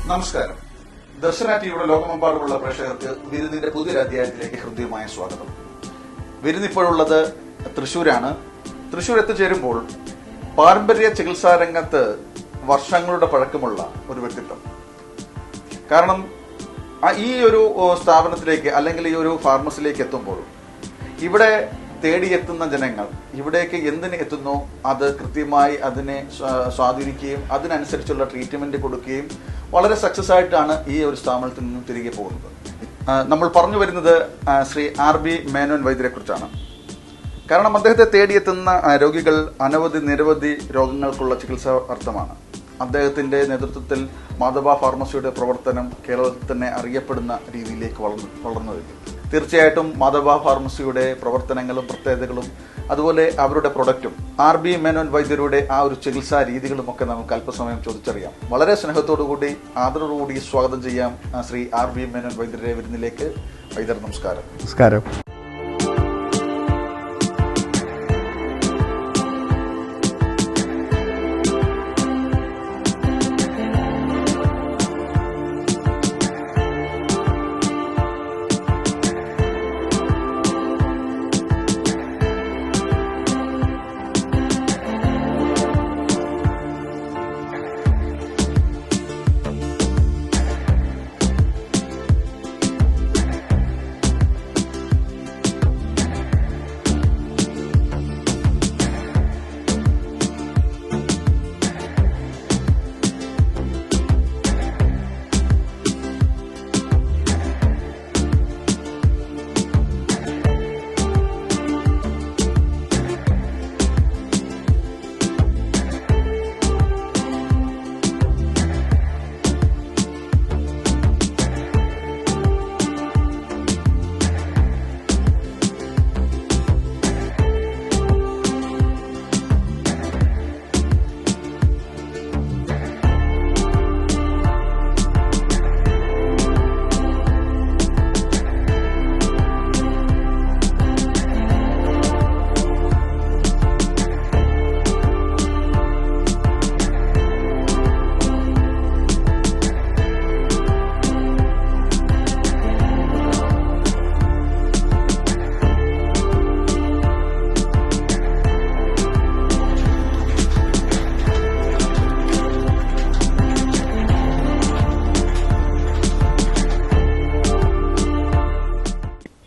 നമസ്കാരം. ദർശന ടിവിയുടെ ലോകമെമ്പാടുമുള്ള പ്രേക്ഷകർക്ക് വിരുന്നിന്റെ പുതിയൊരു അധ്യായത്തിലേക്ക് ഹൃദ്യമായ സ്വാഗതം. വിരുന്നിപ്പോഴുള്ളത് തൃശ്ശൂരാണ്. തൃശ്ശൂർ എത്തിച്ചേരുമ്പോൾ പാരമ്പര്യ ചികിത്സാ രംഗത്ത് വർഷങ്ങളുടെ പഴക്കമുള്ള ഒരു വ്യക്തിത്വം. കാരണം ഈ ഒരു സ്ഥാപനത്തിലേക്ക് അല്ലെങ്കിൽ ഈ ഒരു ഫാർമസിയിലേക്ക് എത്തുമ്പോൾ ഇവിടെ തേടിയെത്തുന്ന ജനങ്ങൾ ഇവിടേക്ക് എന്തിന് എത്തുന്നോ അത് കൃത്യമായി അതിനെ സ്വാധീനിക്കുകയും അതിനനുസരിച്ചുള്ള ട്രീറ്റ്മെന്റ് കൊടുക്കുകയും വളരെ സക്സസ് ആയിട്ടാണ് ഈ ഒരു സ്ഥാപനത്തിൽ നിന്നും തിരികെ പോകുന്നത്. നമ്മൾ പറഞ്ഞു വരുന്നത് ശ്രീ RB മേനോൻ വൈദ്യരെ കുറിച്ചാണ്. കാരണം അദ്ദേഹത്തെ തേടിയെത്തുന്ന രോഗികൾ നിരവധി രോഗങ്ങൾക്കുള്ള ചികിത്സാ അർത്ഥമാണ്. അദ്ദേഹത്തിന്റെ നേതൃത്വത്തിൽ മാധവ ഫാർമസിയുടെ പ്രവർത്തനം കേരളത്തിൽ തന്നെ അറിയപ്പെടുന്ന രീതിയിലേക്ക് വളർന്നു വരുന്നു. തീർച്ചയായിട്ടും മാധവ ഫാർമസിയുടെ പ്രവർത്തനങ്ങളും പ്രത്യേകതകളും അതുപോലെ അവരുടെ പ്രൊഡക്റ്റും RB മേനോൻ വൈദ്യരുടെ ആ ഒരു ചികിത്സാ രീതികളും ഒക്കെ നമുക്ക് അല്പസമയം ചോദിച്ചറിയാം. വളരെ സ്നേഹത്തോടുകൂടി ആദരവോടുകൂടി സ്വാഗതം ചെയ്യാം ശ്രീ RB മേനോൻ വൈദ്യരുടെ വിരുന്നിലേക്ക്. വൈദ്യർ നമസ്കാരം. നമസ്കാരം.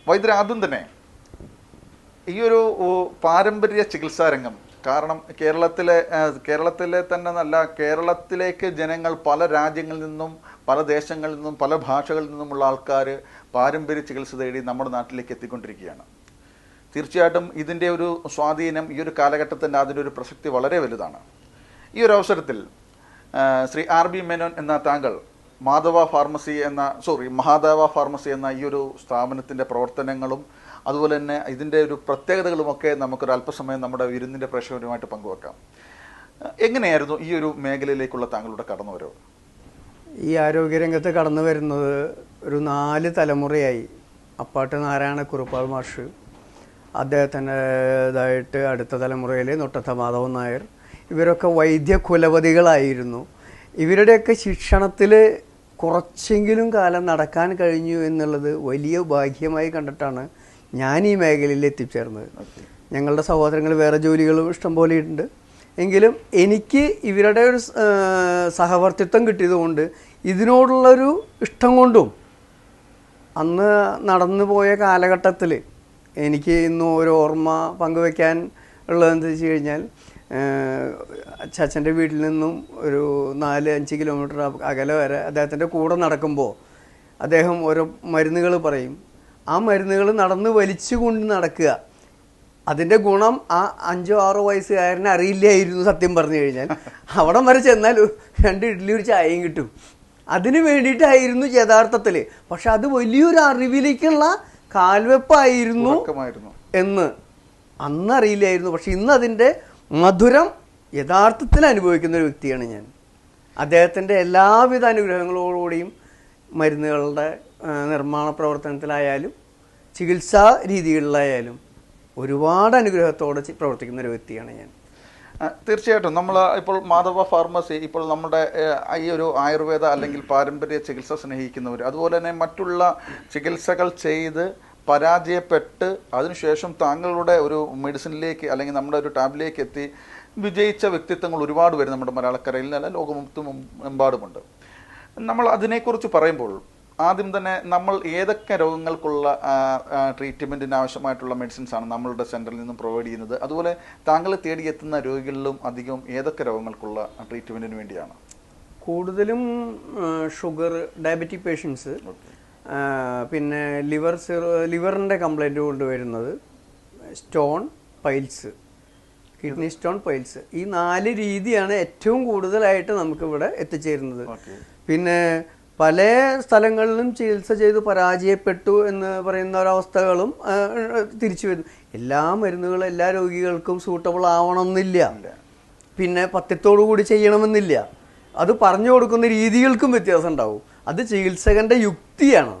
വൈദ്യർ, ആദ്യം തന്നെ ഈ ഒരു പാരമ്പര്യ ചികിത്സാ രംഗം, കാരണം കേരളത്തിലെ തന്നെ നല്ല കേരളത്തിലേക്ക് ജനങ്ങൾ പല രാജ്യങ്ങളിൽ നിന്നും പല ദേശങ്ങളിൽ നിന്നും പല ഭാഷകളിൽ നിന്നുമുള്ള ആൾക്കാർ പാരമ്പര്യ ചികിത്സ തേടി നമ്മുടെ നാട്ടിലേക്ക് എത്തിക്കൊണ്ടിരിക്കുകയാണ്. തീർച്ചയായിട്ടും ഇതിൻ്റെ ഒരു സ്വാധീനം ഈ ഒരു കാലഘട്ടത്തിൻ്റെ അതിൻ്റെ ഒരു പ്രസക്തി വളരെ വലുതാണ്. ഈ ഒരു അവസരത്തിൽ ശ്രീ RB മേനോൻ എന്ന താങ്കൾ മഹാദേവ ഫാർമസി എന്ന ഈ ഒരു സ്ഥാപനത്തിൻ്റെ പ്രവർത്തനങ്ങളും അതുപോലെ തന്നെ ഇതിൻ്റെ ഒരു പ്രത്യേകതകളുമൊക്കെ നമുക്കൊരു അല്പസമയം നമ്മുടെ വിരുന്നിൻ്റെ പ്രേക്ഷകരുമായിട്ട് പങ്കുവെക്കാം. എങ്ങനെയായിരുന്നു ഈ ഒരു മേഖലയിലേക്കുള്ള താങ്കളുടെ കടന്നുവരവ്? ഈ ആരോഗ്യരംഗത്ത് കടന്നു വരുന്നത് ഒരു 4 തലമുറയായി. അപ്പാട്ട് നാരായണക്കുറുപ്പാൾ മാഷ്, അദ്ദേഹത്തിൻ്റെതായിട്ട് അടുത്ത തലമുറയിൽ നൊട്ടത്ത മാധവൻ നായർ, ഇവരൊക്കെ വൈദ്യകുലപതികളായിരുന്നു. ഇവരുടെയൊക്കെ ശിക്ഷണത്തിൽ കുറച്ചെങ്കിലും കാലം നടക്കാൻ കഴിഞ്ഞു എന്നുള്ളത് വലിയ ഭാഗ്യമായി കണ്ടിട്ടാണ് ഞാൻ ഈ മേഖലയിൽ എത്തിച്ചേർന്നത്. ഞങ്ങളുടെ സഹോദരങ്ങൾ വേറെ ജോലികളും ഇഷ്ടം പോലെ ഉണ്ട്. എങ്കിലും എനിക്ക് ഇവരുടെ ഒരു സഹവർത്തിത്വം കിട്ടിയതുകൊണ്ട് ഇതിനോടുള്ളൊരു ഇഷ്ടം കൊണ്ടും അന്ന് നടന്നു പോയ കാലഘട്ടത്തിൽ എനിക്ക് ഇന്നും ഒരു ഓർമ്മ പങ്കുവയ്ക്കാൻ ഉള്ളതെന്ന് വെച്ച് കഴിഞ്ഞാൽ, ചാച്ചൻ്റെ വീട്ടിൽ നിന്നും ഒരു 4-5 കിലോമീറ്റർ അകലെ വരെ അദ്ദേഹത്തിൻ്റെ കൂടെ നടക്കുമ്പോൾ അദ്ദേഹം ഓരോ മരുന്നുകൾ പറയും. ആ മരുന്നുകൾ നടന്ന് വലിച്ചു കൊണ്ട് നടക്കുക. അതിൻ്റെ ഗുണം ആ 5-6 വയസ്സുകാരനെ അറിയില്ലായിരുന്നു. സത്യം പറഞ്ഞു കഴിഞ്ഞാൽ അവിടം വരെ ചെന്നാൽ 2 ഇഡ്ഡലി ഒരു ചായയും കിട്ടും. അതിന് വേണ്ടിയിട്ടായിരുന്നു യഥാർത്ഥത്തിൽ. പക്ഷെ അത് വലിയൊരു അറിവിലേക്കുള്ള കാൽവെപ്പായിരുന്നു എന്ന് അന്നറിയില്ലായിരുന്നു. പക്ഷെ ഇന്ന് അതിൻ്റെ മധുരം യഥാർത്ഥത്തിൽ അനുഭവിക്കുന്ന ഒരു വ്യക്തിയാണ് ഞാൻ. അദ്ദേഹത്തിൻ്റെ എല്ലാവിധ അനുഗ്രഹങ്ങളോടുകൂടിയും മരുന്നുകളുടെ നിർമ്മാണ പ്രവർത്തനത്തിലായാലും ചികിത്സാ രീതികളിലായാലും ഒരുപാട് അനുഗ്രഹത്തോടെ പ്രവർത്തിക്കുന്ന ഒരു വ്യക്തിയാണ് ഞാൻ. തീർച്ചയായിട്ടും നമ്മൾ ഇപ്പോൾ മാധവ ഫാർമസി ഇപ്പോൾ നമ്മുടെ ഈ ഒരു ആയുർവേദ അല്ലെങ്കിൽ പാരമ്പര്യ ചികിത്സ സ്നേഹിക്കുന്നവർ, അതുപോലെ തന്നെ മറ്റുള്ള ചികിത്സകൾ ചെയ്ത് പരാജയപ്പെട്ട് അതിനുശേഷം താങ്കളുടെ ഒരു മെഡിസിനിലേക്ക് അല്ലെങ്കിൽ നമ്മുടെ ഒരു ടാബിലേക്ക് എത്തി വിജയിച്ച വ്യക്തിത്വങ്ങൾ ഒരുപാട് പേര് നമ്മുടെ മലയാളക്കരയിൽ നിന്നല്ല ലോകമെമ്പാടുമുണ്ട്. നമ്മൾ അതിനെക്കുറിച്ച് പറയുമ്പോൾ ആദ്യം തന്നെ നമ്മൾ ഏതൊക്കെ രോഗങ്ങൾക്കുള്ള ട്രീറ്റ്മെൻറ്റിന് ആവശ്യമായിട്ടുള്ള മെഡിസിൻസ് ആണ് നമ്മളുടെ സെൻറ്ററിൽ നിന്നും പ്രൊവൈഡ് ചെയ്യുന്നത്, അതുപോലെ താങ്കൾ തേടിയെത്തുന്ന രോഗികളിലും അധികം ഏതൊക്കെ രോഗങ്ങൾക്കുള്ള ട്രീറ്റ്മെൻറ്റിന് വേണ്ടിയാണ്? കൂടുതലും ഷുഗർ, ഡയബറ്റിക് പേഷ്യൻസ്, പിന്നെ ലിവറിൻ്റെ കംപ്ലൈൻറ്റ് കൊണ്ടുവരുന്നത്, stone, piles, kidney stone, piles, ഈ 4 രീതിയാണ് ഏറ്റവും കൂടുതലായിട്ട് നമുക്കിവിടെ എത്തിച്ചേരുന്നത്. പിന്നെ പല സ്ഥലങ്ങളിലും ചികിത്സ ചെയ്ത് പരാജയപ്പെട്ടു എന്ന് പറയുന്ന ഒരവസ്ഥകളും തിരിച്ചു വരുന്നു. എല്ലാ മരുന്നുകളും എല്ലാ രോഗികൾക്കും സൂട്ടബിൾ ആവണമെന്നില്ല, പിന്നെ പഥ്യത്തോടു കൂടി ചെയ്യണമെന്നില്ല. അത് പറഞ്ഞു കൊടുക്കുന്ന രീതികൾക്കും വ്യത്യാസം ഉണ്ടാവും. അത് ചികിത്സകൻ്റെ യുക്തിയാണ്.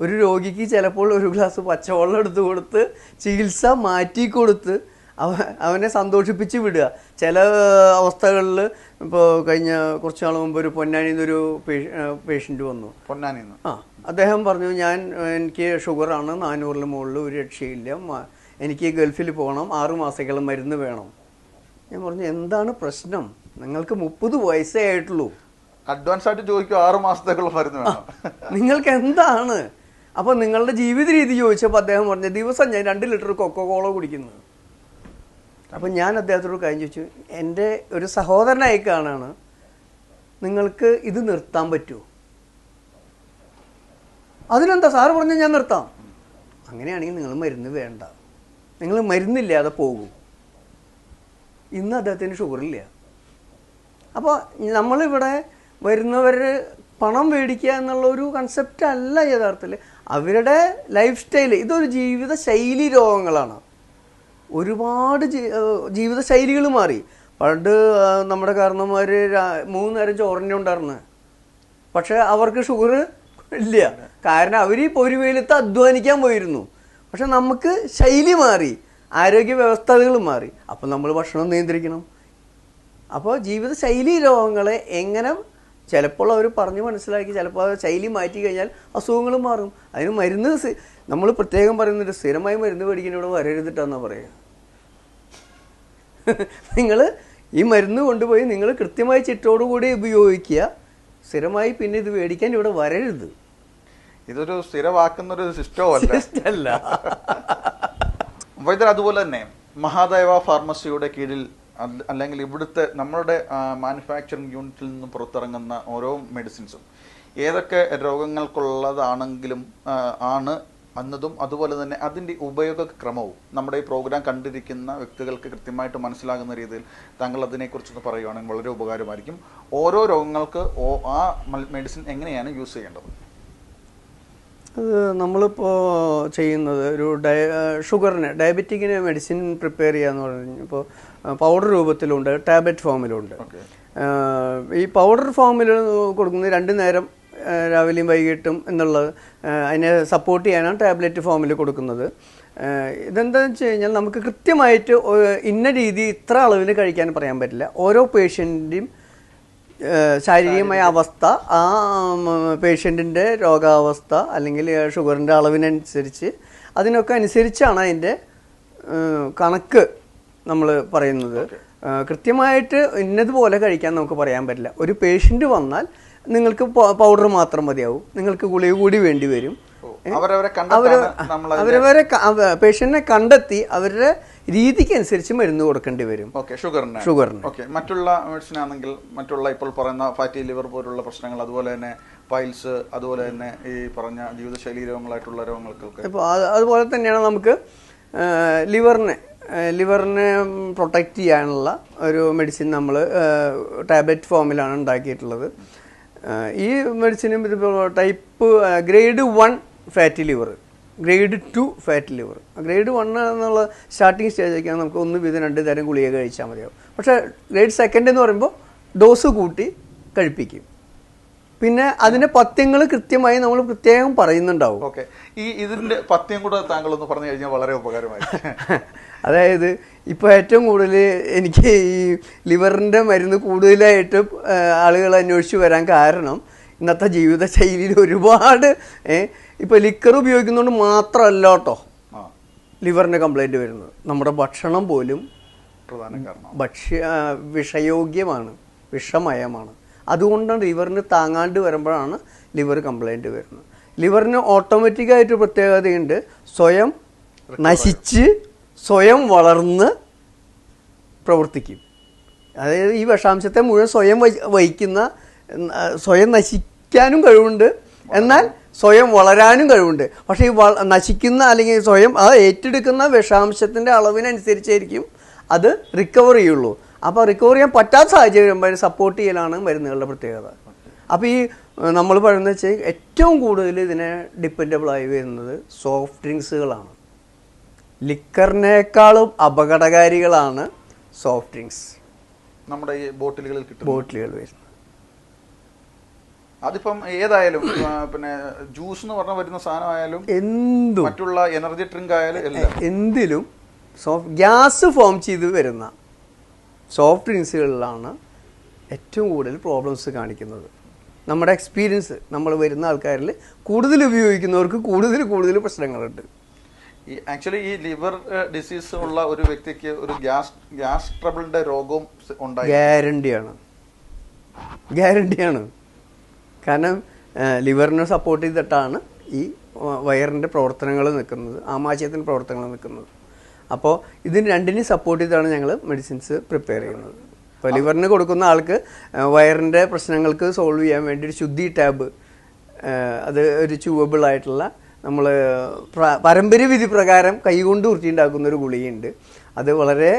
ഒരു രോഗിക്ക് ചിലപ്പോൾ ഒരു ഗ്ലാസ് പച്ചവെള്ളം എടുത്തു കൊടുത്ത് ചികിത്സ മാറ്റിക്കൊടുത്ത് അവനെ സന്തോഷിപ്പിച്ച് വിടുക. ചില അവസ്ഥകളിൽ ഇപ്പോൾ കഴിഞ്ഞ കുറച്ച് നാൾ മുമ്പ് ഒരു പൊന്നാനിയിൽ നിന്നൊരു പേഷ്യൻ്റ് വന്നു. പൊന്നാനിയിൽ നിന്ന് അദ്ദേഹം പറഞ്ഞു, എനിക്ക് ഷുഗറാണ്, 400 മുകളിൽ, ഒരു രക്ഷയില്ല, എനിക്ക് ഗൾഫിൽ പോകണം, 6 മാസത്തേക്കുള്ള മരുന്ന് വേണം. ഞാൻ പറഞ്ഞു, എന്താണ് പ്രശ്നം? നിങ്ങൾക്ക് 30 വയസ്സേ ആയിട്ടുള്ളൂ. അഡ്വാൻസ് ആയിട്ട് ചോദിക്കും, 6 മാസത്തേക്കുള്ള മരുന്ന് വേണം. നിങ്ങൾക്ക് എന്താണ്? അപ്പോൾ നിങ്ങളുടെ ജീവിത രീതി ചോദിച്ചപ്പോൾ അദ്ദേഹം പറഞ്ഞു, ദിവസം ഞാൻ 2 ലിറ്റർ കൊക്കോകോള കുടിക്കുന്നു. അപ്പം ഞാൻ അദ്ദേഹത്തോട് കാര്യം ചോദിച്ചു, എൻ്റെ ഒരു സഹോദരനായി കാണാണ്, നിങ്ങൾക്ക് ഇത് നിർത്താൻ പറ്റുമോ? അതിനെന്താ സാറ് പറഞ്ഞു, ഞാൻ നിർത്താം. അങ്ങനെയാണെങ്കിൽ നിങ്ങൾ മരുന്ന് വേണ്ട, നിങ്ങൾ മരുന്നില്ലാതെ പോകും. ഇന്ന് അദ്ദേഹത്തിന് ഷുഗറില്ല. അപ്പോൾ നമ്മളിവിടെ വരുന്നവർ പണം മേടിക്കുക എന്നുള്ള ഒരു കൺസെപ്റ്റ് അല്ല യഥാർത്ഥത്തിൽ. അവരുടെ ലൈഫ് സ്റ്റൈൽ, ഇതൊരു ജീവിത ശൈലി രോഗങ്ങളാണ്. ഒരുപാട് ജീവിതശൈലികൾ മാറി. പണ്ട് നമ്മുടെ കാരണന്മാർ 3 നേരം ചോറിൻ്റെ ഉണ്ടായിരുന്നു, പക്ഷെ അവർക്ക് ഷുഗർ ഇല്ല. കാരണം അവർ ഈ പൊരുവെയിലത്ത് അധ്വാനിക്കാൻ പോയിരുന്നു. പക്ഷെ നമുക്ക് ശൈലി മാറി, ആരോഗ്യ വ്യവസ്ഥകൾ മാറി. അപ്പം നമ്മൾ ഭക്ഷണം നിയന്ത്രിക്കണം. അപ്പോൾ ജീവിതശൈലി രോഗങ്ങളെ എങ്ങനെ ചിലപ്പോൾ അവർ പറഞ്ഞ് മനസ്സിലാക്കി, ചിലപ്പോൾ ശൈലി മാറ്റി കഴിഞ്ഞാൽ അസുഖങ്ങൾ മാറും. അതിന് മരുന്ന് നമ്മൾ പ്രത്യേകം പറയുന്നുണ്ട്, സ്ഥിരമായി മരുന്ന് മേടിക്കുന്ന ഇവിടെ വരരുതിട്ടെന്നാണ് പറയുക. നിങ്ങൾ ഈ മരുന്ന് കൊണ്ടുപോയി നിങ്ങൾ കൃത്യമായി ചിട്ടോടുകൂടി ഉപയോഗിക്കുക, സ്ഥിരമായി പിന്നെ ഇത് മേടിക്കാൻ ഇവിടെ വരരുത്. ഇതൊരു സ്ഥിരമാക്കുന്നൊരു സിസ്റ്റമല്ല. വൈദ്യർ, അതുപോലെ തന്നെ മഹാദേവ ഫാർമസിയുടെ കീഴിൽ അല്ലെങ്കിൽ ഇവിടുത്തെ നമ്മളുടെ മാനുഫാക്ചറിങ് യൂണിറ്റിൽ നിന്ന് പുറത്തിറങ്ങുന്ന ഓരോ മെഡിസിൻസും ഏതൊക്കെ രോഗങ്ങൾക്കുള്ളതാണെങ്കിലും ആണ് എന്നതും അതുപോലെ തന്നെ അതിൻ്റെ ഉപയോഗക്രമവും നമ്മുടെ ഈ പ്രോഗ്രാം കണ്ടിരിക്കുന്ന വ്യക്തികൾക്ക് കൃത്യമായിട്ട് മനസ്സിലാകുന്ന രീതിയിൽ താങ്കൾ അതിനെക്കുറിച്ചൊന്ന് പറയുകയാണെങ്കിൽ വളരെ ഉപകാരമായിരിക്കും. ഓരോ രോഗങ്ങൾക്ക് ആ മെഡിസിൻ എങ്ങനെയാണ് യൂസ് ചെയ്യേണ്ടത്? അത് നമ്മളിപ്പോൾ ചെയ്യുന്നത് ഒരു ഷുഗറിന്, ഡയബറ്റിക്കിന് മെഡിസിൻ പ്രിപ്പയർ ചെയ്യാന്ന് പറഞ്ഞു. ഇപ്പോൾ പൗഡർ രൂപത്തിലുണ്ട്, ടാബ്ലറ്റ് ഫോമിലുണ്ട്. ഈ പൗഡർ ഫോമിൽ കൊടുക്കുന്നത് 2 നേരം രാവിലെയും വൈകിട്ടും എന്നുള്ളത് അതിനെ സപ്പോർട്ട് ചെയ്യാനാണ് ടാബ്ലറ്റ് ഫോമിൽ കൊടുക്കുന്നത്. ഇതെന്താണെന്ന് വെച്ച് കഴിഞ്ഞാൽ നമുക്ക് കൃത്യമായിട്ട് ഇന്ന രീതി ഇത്ര അളവിന് കഴിക്കാൻ പറയാൻ പറ്റില്ല. ഓരോ പേഷ്യൻറ്റിൻ്റെയും ശാരീരികമായ അവസ്ഥ, ആ പേഷ്യൻറ്റിൻ്റെ രോഗാവസ്ഥ അല്ലെങ്കിൽ ഷുഗറിൻ്റെ അളവിനനുസരിച്ച് അതിനൊക്കെ അനുസരിച്ചാണ് അതിൻ്റെ കണക്ക് നമ്മൾ പറയുന്നത്. കൃത്യമായിട്ട് ഇന്നതുപോലെ കഴിക്കാൻ നമുക്ക് പറയാൻ പറ്റില്ല. ഒരു പേഷ്യൻ്റ് വന്നാൽ നിങ്ങൾക്ക് പൗഡർ മാത്രം മതിയാവും, നിങ്ങൾക്ക് ഗുളിക കൂടി വേണ്ടി വരും. അവരവരെ പേഷ്യന്റിനെ കണ്ടെത്തി അവരുടെ രീതിക്ക് അനുസരിച്ച് മരുന്ന് കൊടുക്കേണ്ടി വരും. ഷുഗറിന് മറ്റുള്ള മെഡിസിൻ ആണെങ്കിൽ മറ്റുള്ള ഇപ്പോൾ പറയുന്ന ഫാറ്റി ലിവർ പോലുള്ള പ്രശ്നങ്ങൾ, അതുപോലെ തന്നെ പൈൽസ്, അതുപോലെ തന്നെ ഈ പറഞ്ഞ ജീവിതശൈലി രോഗങ്ങളായിട്ടുള്ള രോഗങ്ങൾക്കൊക്കെ ഇപ്പോൾ അതുപോലെ തന്നെയാണ് നമുക്ക് ലിവറിനെ പ്രൊട്ടക്റ്റ് ചെയ്യാനുള്ള ഒരു മെഡിസിൻ നമ്മൾ ടാബ്ലറ്റ് ഫോമിലാണ് ഉണ്ടാക്കിയിട്ടുള്ളത്. ഈ മെഡിസിനും ഇതിപ്പോൾ grade 1 fatty liver, grade 2 fatty liver. Grade 1 എന്നുള്ള സ്റ്റാർട്ടിങ് സ്റ്റേജൊക്കെയാണ് നമുക്ക് 1 വീതം 2 തരം ഗുളിക കഴിച്ചാൽ മതിയാവും. പക്ഷേ ഗ്രേഡ് 2 എന്ന് പറയുമ്പോൾ ഡോസ് കൂട്ടി കഴിപ്പിക്കും. പിന്നെ അതിന്റെ പഥ്യങ്ങൾ കൃത്യമായി നമ്മൾ പ്രത്യേകം പറയുന്നുണ്ടാവും. ഓക്കെ, ഇതിന്റെ പഥ്യം കൂടെ താങ്കളൊന്ന് പറഞ്ഞു കഴിഞ്ഞാൽ വളരെ ഉപകാരമായി. അതായത് ഇപ്പോൾ ഏറ്റവും കൂടുതൽ എനിക്ക് ഈ ലിവറിൻ്റെ മരുന്ന് കൂടുതലായിട്ട് ആളുകൾ അന്വേഷിച്ച് വരാൻ കാരണം ഇന്നത്തെ ജീവിതശൈലിയിൽ ഒരുപാട് ഇപ്പോൾ ലിക്കർ ഉപയോഗിക്കുന്നതുകൊണ്ട് മാത്രമല്ല കേട്ടോ ലിവറിൻ്റെ കംപ്ലൈൻറ്റ് വരുന്നത്. നമ്മുടെ ഭക്ഷണം പോലും പ്രധാന കാരണം വിഷയോഗ്യമാണ്, വിഷമയമാണ്. അതുകൊണ്ടാണ് ലിവറിന് താങ്ങാണ്ട് വരുമ്പോഴാണ് ലിവർ കംപ്ലൈൻറ്റ് വരുന്നത്. ലിവറിന് ഓട്ടോമാറ്റിക്കായിട്ട് പ്രത്യേകതയുണ്ട്, സ്വയം നശിച്ച് സ്വയം വളർന്ന് പ്രവർത്തിക്കും. അതായത് ഈ വിഷാംശത്തെ മുഴുവൻ സ്വയം വഹിക്കുന്ന, സ്വയം നശിക്കാനും കഴിവുണ്ട്, എന്നാൽ സ്വയം വളരാനും കഴിവുണ്ട്. പക്ഷേ ഈ നശിക്കുന്ന അല്ലെങ്കിൽ സ്വയം അത് ഏറ്റെടുക്കുന്ന വിഷാംശത്തിൻ്റെ അളവിനനുസരിച്ചായിരിക്കും അത് റിക്കവർ ചെയ്യുള്ളൂ. അപ്പോൾ റിക്കവർ ചെയ്യാൻ പറ്റാത്ത സാഹചര്യം സപ്പോർട്ട് ചെയ്യലാണ് മരുന്നുകളുടെ പ്രത്യേകത. അപ്പോൾ ഈ നമ്മൾ പറയുന്നത് വെച്ചാൽ ഏറ്റവും കൂടുതൽ ഇതിനെ ഡിപ്പെൻഡബിളായി വരുന്നത് സോഫ്റ്റ് ഡ്രിങ്ക്സുകളാണ്. ലിക്കറിനേക്കാളും അപകടകാരികളാണ് സോഫ്റ്റ് ഡ്രിങ്ക്സ്. നമ്മുടെ ഈ ബോട്ടിലുകൾ വരുന്നത് അതിപ്പം ഏതായാലും പിന്നെ ജ്യൂസ് എന്ന് പറഞ്ഞാൽ വരുന്ന സാധനമായാലും എന്തും മറ്റുള്ള എനർജി ഡ്രിങ്ക് ആയാലും എന്തിലും ഗ്യാസ് ഫോം ചെയ്ത് വരുന്ന സോഫ്റ്റ് ഡ്രിങ്ക്സുകളിലാണ് ഏറ്റവും കൂടുതൽ പ്രോബ്ലംസ് കാണിക്കുന്നത്. നമ്മുടെ എക്സ്പീരിയൻസ്, നമ്മൾ വരുന്ന ആൾക്കാരിൽ കൂടുതൽ ഉപയോഗിക്കുന്നവർക്ക് കൂടുതൽ പ്രശ്നങ്ങളുണ്ട്. ഈ ആക്ച്വലി ഈ ലിവർ ഡിസീസ് ഉള്ള ഒരു വ്യക്തിക്ക് ഒരു ഗ്യാസ് ട്രബിളിന്റെ രോഗം ഉണ്ടായി ഗ്യാരണ്ടിയാണ്. കാരണം ലിവറിനെ സപ്പോർട്ട് ചെയ്തിട്ടാണ് ഈ വയറിൻ്റെ പ്രവർത്തനങ്ങൾ നിൽക്കുന്നത്, ആമാശയത്തിൻ്റെ പ്രവർത്തനങ്ങൾ നിൽക്കുന്നത്. അപ്പോൾ ഇതിന് രണ്ടിനും സപ്പോർട്ട് ചെയ്താണ് ഞങ്ങൾ മെഡിസിൻസ് പ്രിപ്പയർ ചെയ്യുന്നത്. ഇപ്പോൾ ലിവറിന് കൊടുക്കുന്ന ആൾക്ക് വയറിൻ്റെ പ്രശ്നങ്ങൾക്ക് സോൾവ് ചെയ്യാൻ വേണ്ടി ഒരു ശുദ്ധി ടാബ്, അത് ഒരു ചൂവബിൾ ആയിട്ടുള്ള നമ്മൾ പാരമ്പര്യ വിധി പ്രകാരം കൈകൊണ്ട് ഉരുട്ടിയുണ്ടാക്കുന്ന ഒരു ഗുളികയുണ്ട്. അത് വളരെ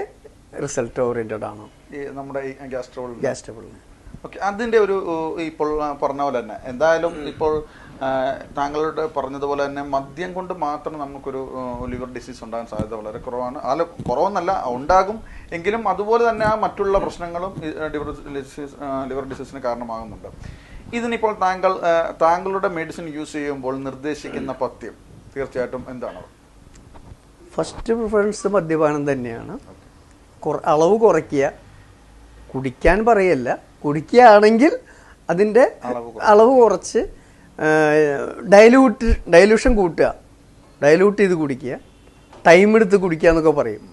റിസൾട്ട് ഓറിയൻറ്റഡ് ആണ് നമ്മുടെ ഈ ഗ്യാസ് ട്രബിളിന്. ഓക്കെ, അതിൻ്റെ ഒരു ഇപ്പോൾ പറഞ്ഞ പോലെ തന്നെ എന്തായാലും ഇപ്പോൾ താങ്കളുടെ പറഞ്ഞതുപോലെ തന്നെ മദ്യം കൊണ്ട് മാത്രം നമുക്കൊരു ലിവർ ഡിസീസ് ഉണ്ടാകാൻ സാധ്യത വളരെ കുറവാണ്. കുറവെന്നല്ല, ഉണ്ടാകും. എങ്കിലും അതുപോലെ തന്നെ ആ മറ്റുള്ള പ്രശ്നങ്ങളും ലിവർ ഡിസീസിന് കാരണമാകുന്നുണ്ട്. ഇതിനിപ്പോൾ താങ്കളുടെ മെഡിസിൻ യൂസ് ചെയ്യുമ്പോൾ നിർദ്ദേശിക്കുന്ന പഥ്യം തീർച്ചയായിട്ടും എന്താണ്? ഫസ്റ്റ് പ്രിഫറൻസ് മദ്യപാനം തന്നെയാണ്. അളവ് കുറയ്ക്കുക, കുടിക്കാൻ പറയല്ല, കുടിക്കുകയാണെങ്കിൽ അതിൻ്റെ അളവ് കുറച്ച് ഡൈല്യൂഷൻ കൂട്ടുക, ഡൈല്യൂട്ട് ചെയ്ത് കുടിക്കുക, ടൈം എടുത്ത് കുടിക്കുക എന്നൊക്കെ പറയും.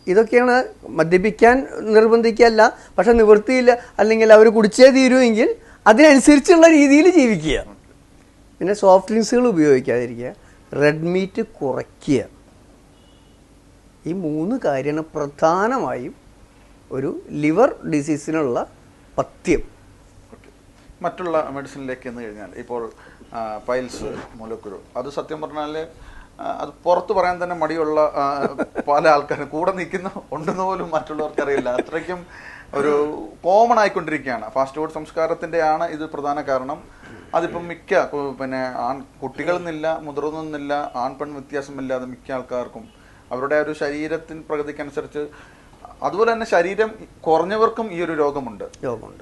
ഇതൊക്കെയാണ് മദ്യപിക്കാൻ നിർബന്ധിക്കുകയല്ല, പക്ഷെ നിവൃത്തിയില്ല, അല്ലെങ്കിൽ അവർ കുടിച്ചേ തീരുമെങ്കിൽ അതിനനുസരിച്ചുള്ള രീതിയിൽ ജീവിക്കുക. പിന്നെ സോഫ്റ്റ് ഡ്രിങ്ക്സുകൾ ഉപയോഗിക്കാതിരിക്കുക, റെഡ് മീറ്റ് കുറയ്ക്കുക. ഈ 3 കാര്യമാണ് പ്രധാനമായും ഒരു ലിവർ ഡിസീസിനുള്ള പഥ്യം. മറ്റുള്ള മെഡിസിനിലേക്ക് എന്ന് കഴിഞ്ഞാൽ ഇപ്പോൾ പൈൽസ്, മൂലക്കുരു, അത് സത്യം പറഞ്ഞാൽ അത് പുറത്ത് പറയാൻ തന്നെ മടിയുള്ള പല ആൾക്കാരും കൂടെ നിൽക്കുന്ന ഉണ്ടെന്ന് പോലും മറ്റുള്ളവർക്ക് അറിയില്ല. അത്രയ്ക്കും ഒരു കോമൺ ആയിക്കൊണ്ടിരിക്കുകയാണ്. ഫാസ്റ്റ് ഫുഡ് സംസ്കാരത്തിൻ്റെയാണ് ഇത് പ്രധാന കാരണം. അതിപ്പം പിന്നെ കുട്ടികളെന്നില്ല, മുതിർന്നെന്നില്ല, ആൺ പെൺ വ്യത്യാസമില്ലാതെ മിക്ക ആൾക്കാർക്കും അവരുടെ ഒരു ശരീരത്തിന് പ്രകൃതിക്കനുസരിച്ച്, അതുപോലെ തന്നെ ശരീരം കുറഞ്ഞവർക്കും ഈ ഒരു രോഗമുണ്ട്,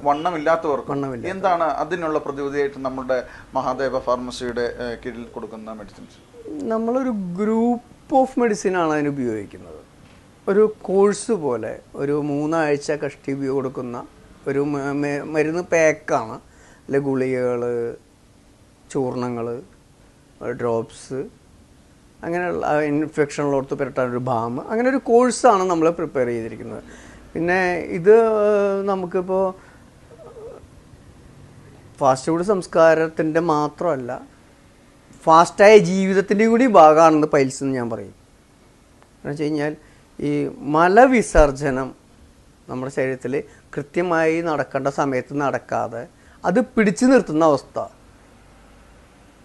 വണ്ണമില്ലാത്തവർക്കും. എന്താണ് അതിനുള്ള പ്രതിവിധിയായിട്ട് നമ്മുടെ മഹാദേവ ഫാർമസിയുടെ കീഴിൽ കൊടുക്കുന്ന മെഡിസിൻസ്? നമ്മളൊരു ഗ്രൂപ്പ് ഓഫ് മെഡിസിനാണ് അതിന് ഉപയോഗിക്കുന്നത്. ഒരു കോഴ്സ് പോലെ ഒരു 3 ആഴ്ച കഷ്ടി കൊടുക്കുന്ന ഒരു മരുന്ന് പാക്കാണ്. അല്ലെ ഗുളികകൾ, ചൂർണങ്ങൾ, ഡ്രോപ്സ്, അങ്ങനെയുള്ള ഇൻഫെക്ഷനുള്ളോർത്ത് പുരട്ടാനൊരു ബാം, അങ്ങനെ ഒരു കോഴ്സാണ് നമ്മൾ പ്രിപ്പയർ ചെയ്തിരിക്കുന്നത്. പിന്നെ ഇത് നമുക്കിപ്പോൾ ഫാസ്റ്റ് ഫുഡ് സംസ്കാരത്തിൻ്റെ മാത്രമല്ല, ഫാസ്റ്റായ ജീവിതത്തിൻ്റെയും കൂടി ഭാഗമാണെന്ന് പൈൽസ് എന്ന് ഞാൻ പറയും. എന്ന് വെച്ച് കഴിഞ്ഞാൽ ഈ മലവിസർജനം നമ്മുടെ ശരീരത്തിൽ കൃത്യമായി നടക്കേണ്ട സമയത്ത് നടക്കാതെ അത് പിടിച്ചു നിർത്തുന്ന അവസ്ഥ.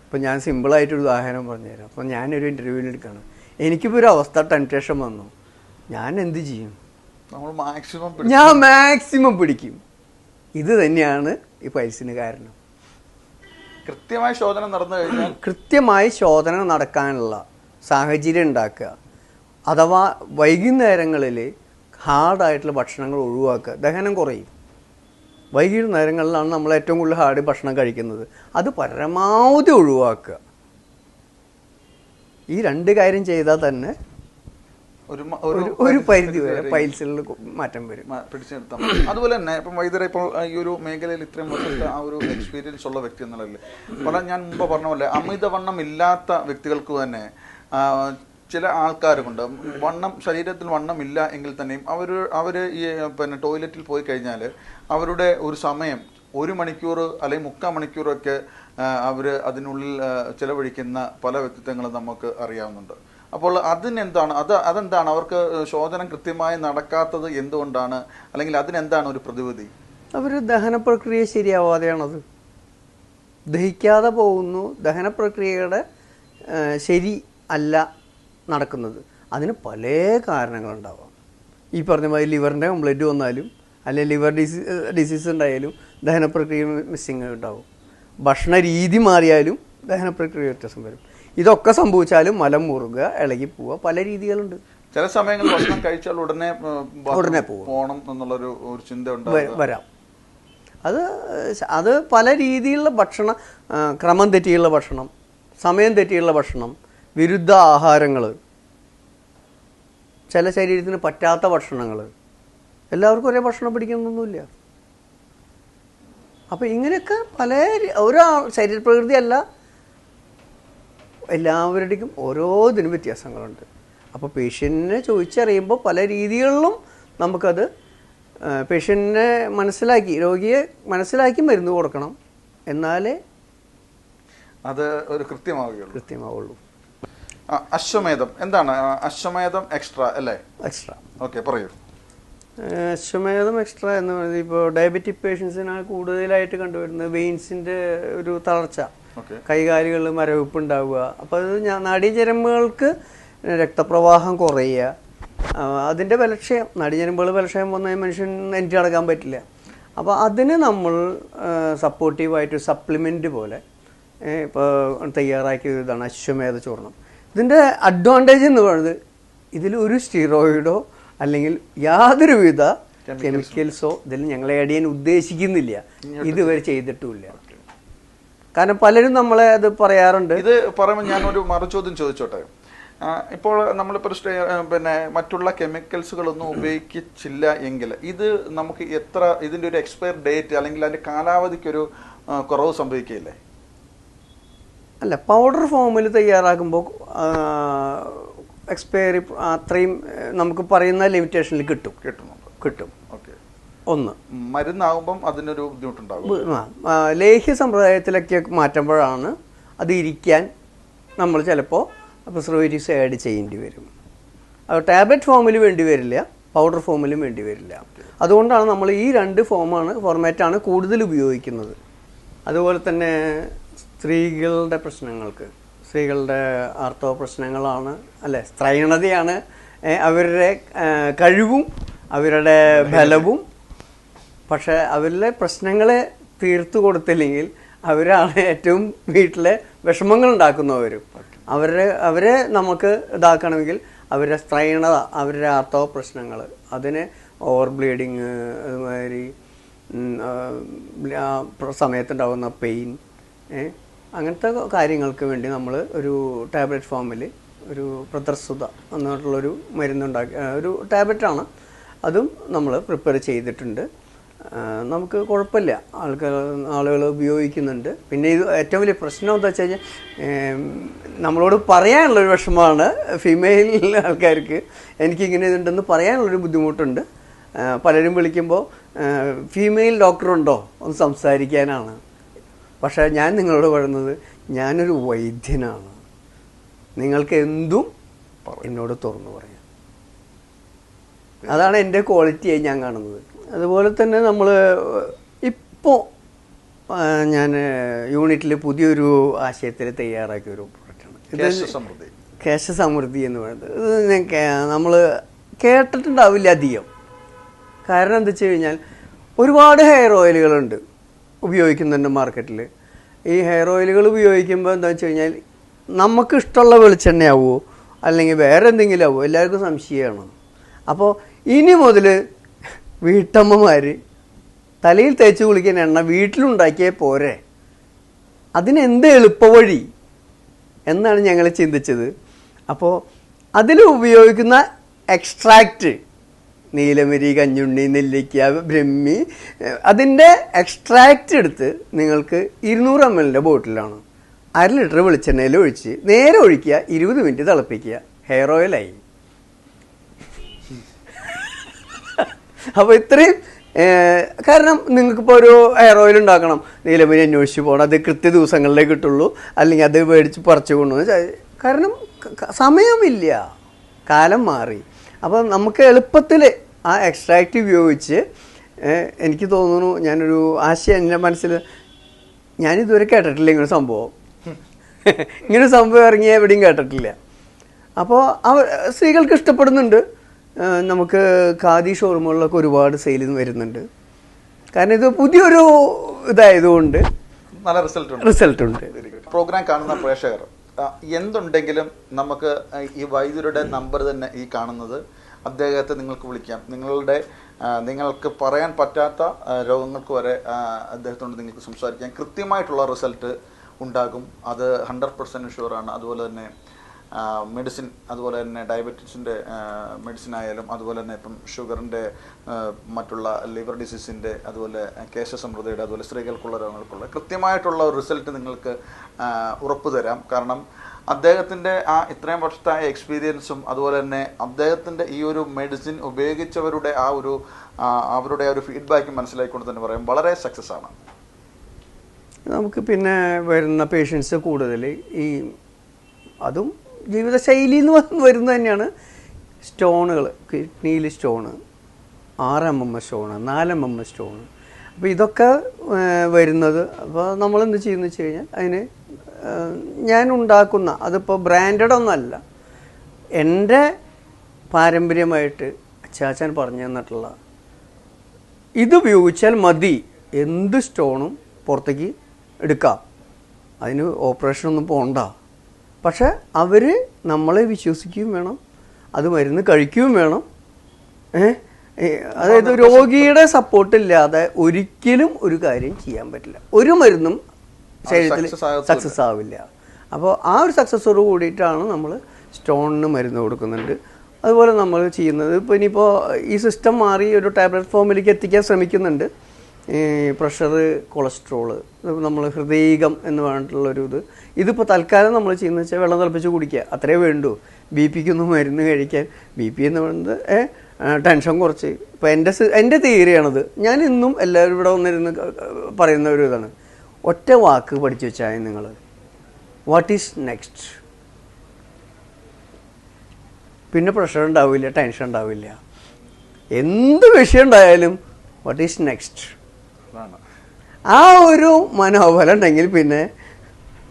ഇപ്പം ഞാൻ സിമ്പിളായിട്ടൊരു ഉദാഹരണം പറഞ്ഞുതരാം. അപ്പോൾ ഞാനൊരു ഇൻ്റർവ്യൂവിൽ എടുക്കുകയാണ്, എനിക്കിപ്പോൾ ഒരു അവസ്ഥ ടെൻഷൻ വന്നു, ഞാൻ എന്ത് ചെയ്യും? ഞാൻ മാക്സിമം പിടിക്കും. ഇത് തന്നെയാണ് ഈ പൈൽസിന് കാരണം. കൃത്യമായി ശോധന നടന്നു കഴിഞ്ഞാൽ കൃത്യമായി ശോധന നടക്കാനുള്ള സാഹചര്യം ഉണ്ടാക്കുക. അഥവാ വൈകുന്നേരങ്ങളിൽ ഹാർഡായിട്ടുള്ള ഭക്ഷണങ്ങൾ ഒഴിവാക്കുക, ദഹനം കുറയും. വൈകിട്ട് നേരങ്ങളിലാണ് നമ്മൾ ഏറ്റവും കൂടുതൽ ഹാർഡ് ഭക്ഷണം കഴിക്കുന്നത്. അത് പരമാവധി ഒഴിവാക്കുക. ഈ 2 കാര്യം ചെയ്താൽ തന്നെ ഒരു പരിധി വരെ പൈൽസുകളിൽ മാറ്റം വരും, പിടിച്ചെടുത്താൽ. അതുപോലെ തന്നെ ഇപ്പം വൈദ്യരെ ഇപ്പോൾ ഈ ഒരു മേഖലയിൽ ഇത്രയും വർഷത്തെ ആ ഒരു എക്സ്പീരിയൻസ് ഉള്ള വ്യക്തി എന്നുള്ളതല്ലേ, ഞാൻ മുമ്പ് പറഞ്ഞ പോലെ അമിതവണ്ണം ഇല്ലാത്ത വ്യക്തികൾക്ക് തന്നെ ചില ആൾക്കാരുണ്ട് ശരീരത്തിൽ വണ്ണം ഇല്ല എങ്കിൽ തന്നെയും അവർ ഈ പിന്നെ ടോയ്ലറ്റിൽ പോയി കഴിഞ്ഞാൽ അവരുടെ ഒരു സമയം 1 മണിക്കൂർ അല്ലെങ്കിൽ 3/4 മണിക്കൂറൊക്കെ അവർ അതിനുള്ളിൽ ചിലവഴിക്കുന്ന പല വ്യക്തിത്വങ്ങളും നമുക്ക് അറിയാവുന്നുണ്ട്. അപ്പോൾ അതെന്താണ് അവർക്ക് ശോചനം കൃത്യമായി നടക്കാത്തത് എന്തുകൊണ്ടാണ്, അല്ലെങ്കിൽ അതിനെന്താണ് ഒരു പ്രതിവിധി? അവർ ദഹന പ്രക്രിയ ശരിയാവാതെയാണത്. ദഹിക്കാതെ പോകുന്നു. ദഹന പ്രക്രിയയുടെ ശരി അല്ല നടക്കുന്നത്. അതിന് പല കാരണങ്ങളുണ്ടാവാം. ഈ പറഞ്ഞ മാതിരി ലിവറിൻ്റെ കംപ്ലൈൻറ്റ് വന്നാലും അല്ലെങ്കിൽ ലിവർ ഡിസീസ് ഉണ്ടായാലും ദഹന പ്രക്രിയ മിസ്സിങ് ഉണ്ടാവും. ഭക്ഷണ രീതി മാറിയാലും ദഹന പ്രക്രിയ വ്യത്യാസം വരും. ഇതൊക്കെ സംഭവിച്ചാലും മലം മുറുക, ഇളകി പോവുക, പല രീതികളുണ്ട്. ചില സമയങ്ങളിൽ ഭക്ഷണം കഴിച്ചാൽ ഉടനെ പോകണം എന്നുള്ളൊരു ചിന്ത വരാം. അത് പല രീതിയിലുള്ള ക്രമം തെറ്റിയുള്ള ഭക്ഷണം, സമയം തെറ്റിയുള്ള ഭക്ഷണം, വിരുദ്ധ ആഹാരങ്ങൾ, ചില ശരീരത്തിന് പറ്റാത്ത ഭക്ഷണങ്ങൾ, എല്ലാവർക്കും ഒരേ ഭക്ഷണം പിടിക്കണമെന്നൊന്നുമില്ല. അപ്പോൾ ഇങ്ങനെയൊക്കെ ശരീരപ്രകൃതി അല്ല, എല്ലാവരുടെയും ഓരോന്നിനും വ്യത്യാസങ്ങളുണ്ട്. അപ്പോൾ പേഷ്യൻറ്റിനെ ചോദിച്ചറിയുമ്പോൾ പല രീതികളിലും നമുക്കത് പേഷ്യൻറ്റിനെ രോഗിയെ മനസ്സിലാക്കി മരുന്ന് കൊടുക്കണം, എന്നാലേ അത് ഒരു കൃത്യമാവുള്ളൂ. അശ്വമേധം എന്താണ്? അശ്വമേധം എക്സ്ട്രാ അല്ലേ? എക്സ്ട്രാ. ഓക്കെ, പറയൂ. അശ്വമേധം എക്സ്ട്രാ എന്ന് പറയുന്നത് ഇപ്പോൾ ഡയബറ്റിക് പേഷ്യൻസിനാണ് കൂടുതലായിട്ട് കണ്ടുവരുന്നത്. വെയിൻസിൻ്റെ ഒരു തളർച്ച, കൈകാലുകളിൽ മരവിപ്പ് ഉണ്ടാവുക. അപ്പോൾ അത് നാഡീഞരമ്പുകൾക്ക് രക്തപ്രവാഹം കുറയുക, അതിൻ്റെ ബലക്ഷയം, നാഡീഞരമ്പുകൾ ബലക്ഷയം വന്നാൽ മനുഷ്യൻ എനിക്ക് നടക്കാൻ പറ്റില്ല. അപ്പോൾ അതിന് നമ്മൾ സപ്പോർട്ടീവായിട്ട് സപ്ലിമെൻറ്റ് പോലെ ഇപ്പോൾ തയ്യാറാക്കിയ ഇതാണ് അശ്വമേധ ചൂർണം. ഇതിൻ്റെ അഡ്വാൻറ്റേജ് എന്ന് പറയുന്നത് ഇതിലൊരു സ്റ്റീറോയിഡോ അല്ലെങ്കിൽ യാതൊരുവിധ കെമിക്കൽസോ ഇതിൽ ഞങ്ങൾ ആഡ് ചെയ്യാൻ ഉദ്ദേശിക്കുന്നില്ല, ഇതുവരെ ചെയ്തിട്ടുമില്ല. കാരണം പലരും നമ്മളെ അത് പറയാറുണ്ട്. ഇത് പറയുമ്പോൾ ഞാനൊരു മറുചോദ്യം ചോദിച്ചോട്ടെ. ഇപ്പോൾ നമ്മളിപ്പോൾ പിന്നെ മറ്റുള്ള കെമിക്കൽസുകളൊന്നും ഉപയോഗിച്ചില്ല എങ്കിൽ ഇത് നമുക്ക് ഇതിൻ്റെ ഒരു എക്സ്പയർ ഡേറ്റ് അല്ലെങ്കിൽ അതിൻ്റെ കാലാവധിക്കൊരു കുറവ് സംഭവിക്കില്ലേ? അല്ല, പൗഡർ ഫോമിൽ തയ്യാറാക്കുമ്പോൾ എക്സ്പയറി അത്രയും നമുക്ക് പറയുന്ന ലിമിറ്റേഷനിൽ കിട്ടും. ഒന്ന് മരുന്നാകുമ്പം അതിനൊരു ബുദ്ധിമുട്ടുണ്ടാകും. ലേഹ്യ സമ്പ്രദായത്തിലൊക്കെ മാറ്റുമ്പോഴാണ് അത് ഇരിക്കാൻ നമ്മൾ ചിലപ്പോൾ പ്രിസർവേറ്റീവ്സ് ആഡ് ചെയ്യേണ്ടി വരും. അത് ടാബ്ലറ്റ് ഫോമിൽ വേണ്ടി വരില്ല, പൗഡർ ഫോമിലും വേണ്ടി വരില്ല. അതുകൊണ്ടാണ് നമ്മൾ ഈ 2 ഫോർമാറ്റാണ് കൂടുതൽ ഉപയോഗിക്കുന്നത്. അതുപോലെ തന്നെ സ്ത്രീകളുടെ പ്രശ്നങ്ങൾക്ക്, സ്ത്രീകളുടെ ആർത്തവ പ്രശ്നങ്ങളാണ് അല്ലെ, സ്ത്രൈണതയാണ് അവരുടെ കഴിവും അവരുടെ ബലവും. പക്ഷെ അവരിലെ പ്രശ്നങ്ങളെ തീർത്തു കൊടുത്തില്ലെങ്കിൽ അവരാണ് ഏറ്റവും വീട്ടിലെ വിഷമങ്ങൾ ഉണ്ടാക്കുന്നവരും. അവരെ നമുക്ക് ഇതാക്കണമെങ്കിൽ അവരുടെ സ്ത്രൈണത, അവരുടെ ആർത്തവ പ്രശ്നങ്ങൾ, അതിന് ഓവർ ബ്ലീഡിങ്, അതുമാതിരി സമയത്തുണ്ടാകുന്ന പെയിൻ, അങ്ങനത്തെ കാര്യങ്ങൾക്ക് വേണ്ടി നമ്മൾ ഒരു ടാബ്ലറ്റ് ഫോമിൽ ഒരു പ്രദർസുത എന്നിട്ടുള്ളൊരു മരുന്നുണ്ടാക്കി, ഒരു ടാബ്ലറ്റാണ്, അതും നമ്മൾ പ്രിപ്പയർ ചെയ്തിട്ടുണ്ട്. നമുക്ക് കുഴപ്പമില്ല, ആളുകൾ ഉപയോഗിക്കുന്നുണ്ട്. പിന്നെ ഇത് ഏറ്റവും വലിയ പ്രശ്നം എന്താ വെച്ച് കഴിഞ്ഞാൽ നമ്മളോട് പറയാനുള്ളൊരു വിഷമമാണ് ഫീമെയിൽ ആൾക്കാർക്ക്. എനിക്കിങ്ങനെ ഇതുണ്ടെന്ന് പറയാനുള്ളൊരു ബുദ്ധിമുട്ടുണ്ട്. പലരും വിളിക്കുമ്പോൾ ഫീമെയിൽ ഡോക്ടറുണ്ടോ ഒന്ന് സംസാരിക്കാനാണ്. പക്ഷേ ഞാൻ നിങ്ങളോട് പറയുന്നത് ഞാനൊരു വൈദ്യനാണ്, നിങ്ങൾക്ക് എന്തും എന്നോട് തുറന്നു പറയാം. അതാണ് എൻ്റെ ക്വാളിറ്റിയായി ഞാൻ കാണുന്നത്. അതുപോലെ തന്നെ നമ്മൾ ഇപ്പോൾ ഞാൻ യൂണിറ്റിൽ പുതിയൊരു ആശയത്തിൽ തയ്യാറാക്കിയ ഒരു പ്രൊഡക്റ്റാണ് ഇത്, കേശസമൃദ്ധി എന്ന് പറയുന്നത്. ഇത് നമ്മൾ കേട്ടിട്ടുണ്ടാവില്ല അധികം. കാരണം എന്താ വെച്ച് കഴിഞ്ഞാൽ ഒരുപാട് ഹെയർ ഓയിലുകളുണ്ട് ഉപയോഗിക്കുന്നുണ്ട് മാർക്കറ്റിൽ. ഈ ഹെയർ ഓയിലുകൾ ഉപയോഗിക്കുമ്പോൾ എന്താ വെച്ച് കഴിഞ്ഞാൽ നമുക്ക് ഇഷ്ടമുള്ള വെളിച്ചെണ്ണയാവുമോ അല്ലെങ്കിൽ വേറെ എന്തെങ്കിലും ആവുമോ, എല്ലാവർക്കും സംശയമാണ്. അപ്പോൾ ഇനി മുതൽ വീട്ടമ്മമാർ തലയിൽ തേച്ച് കുളിക്കാൻ എണ്ണ വീട്ടിലുണ്ടാക്കിയേ പോരെ, അതിനെന്ത് എളുപ്പവഴി എന്നാണ് ഞങ്ങൾ ചിന്തിച്ചത്. അപ്പോൾ അതിൽ ഉപയോഗിക്കുന്ന എക്സ്ട്രാക്റ്റ്, നീലമരി, കഞ്ഞുണ്ണി, നെല്ലിക്ക, ബ്രഹ്മി, അതിൻ്റെ എക്സ്ട്രാക്റ്റ് എടുത്ത് നിങ്ങൾക്ക് 200 ml ബോട്ടിലാണ് 1/2 ലിറ്റർ വെളിച്ചെണ്ണയിൽ ഒഴിച്ച് നേരെ ഒഴിക്കുക, 20 മിനിറ്റ് തിളപ്പിക്കുക, ഹെയർ ഓയിലായി. അപ്പോൾ ഇത്രയും, കാരണം നിങ്ങൾക്കിപ്പോൾ ഒരു ഹെയർ ഓയിൽ ഉണ്ടാക്കണം, നീലമരി അന്വേഷിച്ച് പോകണം, അത് കൃത്യ ദിവസങ്ങളിലേ കിട്ടുള്ളൂ, അല്ലെങ്കിൽ അത് മേടിച്ച് പറിച്ചു കൊണ്ടുവന്ന്, കാരണം സമയമില്ല, കാലം മാറി. അപ്പോൾ നമുക്ക് എളുപ്പത്തിൽ ആ എക്സ്ട്രാക്റ്റ് ഉപയോഗിച്ച്, എനിക്ക് തോന്നുന്നു, ഞാനൊരു ആശയം എൻ്റെ മനസ്സിൽ, ഞാനിതുവരെ കേട്ടിട്ടില്ല ഇങ്ങനെ സംഭവം, ഇങ്ങനെ സംഭവം ഇറങ്ങിയ എവിടെയും കേട്ടിട്ടില്ല. അപ്പോൾ സ്ത്രീകൾക്ക് ഇഷ്ടപ്പെടുന്നുണ്ട്. നമുക്ക് ഖാദി ഷോറൂമുകളിലൊക്കെ ഒരുപാട് സെയിൽ വരുന്നുണ്ട്. കാരണം ഇത് പുതിയൊരു ഇതായതുകൊണ്ട് നല്ല റിസൾട്ട് ഉണ്ട്. പ്രോഗ്രാം കാണുന്ന പ്രേക്ഷകർ എന്തുണ്ടെങ്കിലും നമുക്ക് ഈ വൈദ്യരുടെ നമ്പർ തന്നെ ഈ കാണുന്നത്, അദ്ദേഹത്തെ നിങ്ങൾക്ക് വിളിക്കാം. നിങ്ങൾക്ക് പറയാൻ പറ്റാത്ത രോഗങ്ങൾക്ക് വരെ അദ്ദേഹത്തോട് നിങ്ങൾക്ക് സംസാരിക്കാം. കൃത്യമായിട്ടുള്ള റിസൾട്ട് ഉണ്ടാകും, അത് 100% ഷുവറാണ്. അതുപോലെ തന്നെ മെഡിസിൻ, അതുപോലെ തന്നെ ഡയബറ്റീസിൻ്റെ മെഡിസിൻ ആയാലും, അതുപോലെ തന്നെ ഇപ്പം ഷുഗറിൻ്റെ, മറ്റുള്ള ലിവർ ഡിസീസിൻ്റെ, അതുപോലെ കേശസമൃദ്ധിയുടെ, അതുപോലെ സ്ത്രീകൾക്കുള്ള രോഗങ്ങൾക്കുള്ള കൃത്യമായിട്ടുള്ള ഒരു റിസൾട്ട് നിങ്ങൾക്ക് ഉറപ്പ് തരാം. കാരണം അദ്ദേഹത്തിൻ്റെ ഇത്രയും വർഷത്തെ എക്സ്പീരിയൻസും, അതുപോലെ തന്നെ അദ്ദേഹത്തിൻ്റെ ഈ ഒരു മെഡിസിൻ ഉപയോഗിച്ചവരുടെ അവരുടെ ഒരു ഫീഡ്ബാക്കും മനസ്സിലാക്കിക്കൊണ്ട് തന്നെ പറയാം, വളരെ സക്സസ് ആണ്. നമുക്ക് പിന്നെ വരുന്ന പേഷ്യൻസ് കൂടുതൽ അതും ജീവിതശൈലി എന്ന് വരുന്നത് തന്നെയാണ്. സ്റ്റോണുകൾ, കിഡ്നിയിൽ stone, 6 mm stone, 4 mm stone. അപ്പോൾ ഇതൊക്കെ വരുന്നത്, അപ്പോൾ നമ്മളെന്ത് ചെയ്യുന്നു വെച്ച് കഴിഞ്ഞാൽ, അതിന് ഞാൻ ഉണ്ടാക്കുന്ന, അതിപ്പോൾ ബ്രാൻഡഡ് ഒന്നല്ല, എൻ്റെ പാരമ്പര്യമായിട്ട് അച്ചാച്ചൻ പറഞ്ഞു തന്നിട്ടുള്ള, ഇതുപയോഗിച്ചാൽ മതി എന്ത് സ്റ്റോണും പുറത്തേക്ക് എടുക്കാം, അതിന് ഓപ്പറേഷനൊന്നും പോകണ്ട. പക്ഷെ അവർ നമ്മളെ വിശ്വസിക്കുകയും വേണം, അത് മരുന്ന് കഴിക്കുകയും വേണം. അതായത് രോഗിയുടെ സപ്പോർട്ടില്ലാതെ ഒരിക്കലും ഒരു കാര്യം ചെയ്യാൻ പറ്റില്ല, ഒരു മരുന്നും ശരീരത്തിൽ സക്സസ് ആവില്ല. അപ്പോൾ ആ ഒരു സക്സസ്സോട് കൂടിയിട്ടാണ് നമ്മൾ സ്റ്റോണിന് മരുന്ന് കൊടുക്കുന്നുണ്ട്. അതുപോലെ നമ്മൾ ചെയ്യുന്നത്, ഇപ്പോൾ ഇനിയിപ്പോൾ ഈ സിസ്റ്റം മാറി ഒരു ടാബ്ലറ്റ് ഫോമിലേക്ക് എത്തിക്കാൻ ശ്രമിക്കുന്നുണ്ട്. ഈ പ്രഷർ, കൊളസ്ട്രോള്, നമ്മൾ ഹൃദയകം എന്ന് പറഞ്ഞിട്ടുള്ളൊരു ഇതിപ്പോൾ തൽക്കാലം നമ്മൾ ചെയ്യുന്നത് വെച്ചാൽ വെള്ളം തിളപ്പിച്ച് കുടിക്കുക, അത്രേ വേണ്ടൂ. BP ഒന്നും മരുന്ന് കഴിക്കാൻ, BP എന്ന് പറയുന്നത് ടെൻഷൻ കുറച്ച്. ഇപ്പോൾ എൻ്റെ തിയറിയാണത്. ഞാൻ ഇന്നും എല്ലാവരും ഇവിടെ വന്നിരുന്ന് പറയുന്ന ഒരു ഇതാണ്, ഒറ്റ വാക്ക് പഠിച്ചു വെച്ചാൽ നിങ്ങൾ, വാട്ട് ഈസ് നെക്സ്റ്റ്. പിന്നെ പ്രഷർ ഉണ്ടാവില്ല, ടെൻഷൻ ഉണ്ടാവില്ല. എന്ത് വിഷയം ഉണ്ടായാലും വാട്ട് ഈസ് നെക്സ്റ്റ്, ആ ഒരു മനോബലം ഉണ്ടെങ്കിൽ പിന്നെ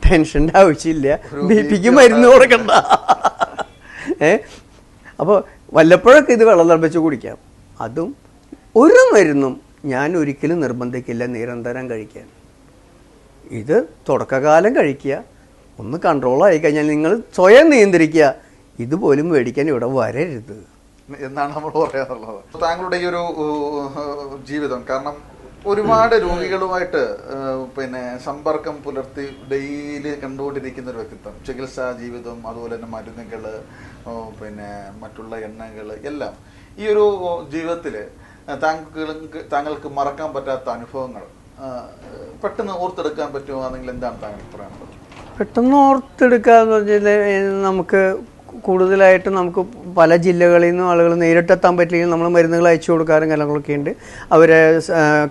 ടെൻഷൻ്റെ ആവശ്യമില്ല, BP മരുന്ന് കൊടുക്കണ്ട. അപ്പോൾ വല്ലപ്പോഴൊക്കെ ഇത് വെള്ളം തിളപ്പിച്ച് കുടിക്കാം. അതും ഒരു മരുന്നും ഞാൻ ഒരിക്കലും നിർബന്ധിക്കില്ല നിരന്തരം കഴിക്കാൻ. ഇത് തുടക്കകാലം കഴിക്കുക, ഒന്ന് കൺട്രോളായി കഴിഞ്ഞാൽ നിങ്ങൾ സ്വയം നിയന്ത്രിക്കുക, ഇതുപോലും മേടിക്കാൻ ഇവിടെ വരരുത് എന്നാണ് നമ്മൾ പറയാറുള്ളത്. താങ്കളുടെ ഈ ഒരു ജീവിതം, കാരണം ഒരുപാട് രോഗികളുമായിട്ട് പിന്നെ സമ്പർക്കം പുലർത്തി ഡെയിലി കണ്ടുകൊണ്ടിരിക്കുന്ന ഒരു വ്യക്തിത്വം, ചികിത്സാ ജീവിതം, അതുപോലെ തന്നെ മരുന്നുകൾ, പിന്നെ മറ്റുള്ള എണ്ണകൾ എല്ലാം. ഈ ഒരു ജീവിതത്തിൽ താങ്കൾക്ക് മറക്കാൻ പറ്റാത്ത അനുഭവങ്ങൾ പെട്ടെന്ന് ഓർത്തെടുക്കാൻ പറ്റുമോ? എന്താണ് താങ്കൾ പറയാനുള്ളത്? പെട്ടെന്ന് ഓർത്തെടുക്കുക എന്ന് പറഞ്ഞാൽ, നമുക്ക് കൂടുതലായിട്ട് നമുക്ക് പല ജില്ലകളിൽ നിന്നും ആളുകൾ നേരിട്ടെത്താൻ പറ്റില്ലെങ്കിൽ നമ്മൾ മരുന്നുകൾ അയച്ചു കൊടുക്കാറും കാര്യങ്ങളൊക്കെ ഉണ്ട്. അവരെ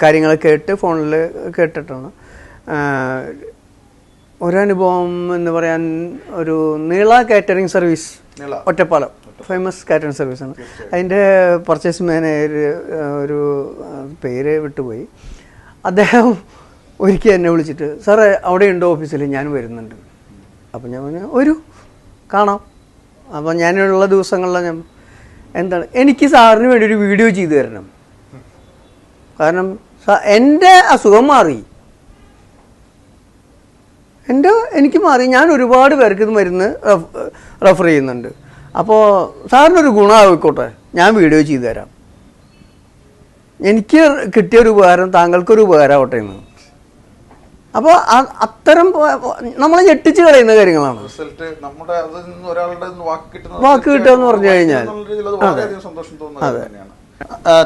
കാര്യങ്ങൾ കേട്ട് ഫോണിൽ കേട്ടിട്ടാണ്. ഒരനുഭവം എന്ന് പറയാൻ, ഒരു നീള catering service, Ottapalam famous catering സർവീസാണ്. അതിൻ്റെ പർച്ചേസ് മാനേജർ, ഒരു പേര് വിട്ടുപോയി, അദ്ദേഹം ഒരിക്കൽ എന്നെ വിളിച്ചിട്ട്, സാറേ അവിടെ ഉണ്ടോ ഓഫീസിൽ, ഞാൻ വരുന്നുണ്ട്. അപ്പം ഞാൻ ഒരു കാണാം. അപ്പം ഞാനുള്ള ദിവസങ്ങളിൽ എന്താണ്, എനിക്ക് സാറിന് വേണ്ടി ഒരു വീഡിയോ ചെയ്തു തരണം, കാരണം എൻ്റെ അസുഖം മാറി, എനിക്ക് മാറി, ഞാൻ ഒരുപാട് പേർക്ക് ഇത് മരുന്ന് റെഫർ ചെയ്യുന്നുണ്ട്. അപ്പോൾ സാറിനൊരു ഗുണമായിക്കോട്ടെ, ഞാൻ വീഡിയോ ചെയ്തു തരാം. എനിക്ക് കിട്ടിയൊരു ഉപകാരം താങ്കൾക്കൊരു ഉപകാരമാവട്ടെ എന്ന്. അപ്പോൾ അത്തരം നമ്മളെ ഞെട്ടിച്ച് കളയുന്ന കാര്യങ്ങളാണ്. റിസൾട്ട് നമ്മുടെ അതിൽ നിന്ന് ഒരാളുടെ വാക്ക് കിട്ടുക എന്ന് പറഞ്ഞു കഴിഞ്ഞാൽ സന്തോഷം തോന്നുന്നത് തന്നെയാണ്.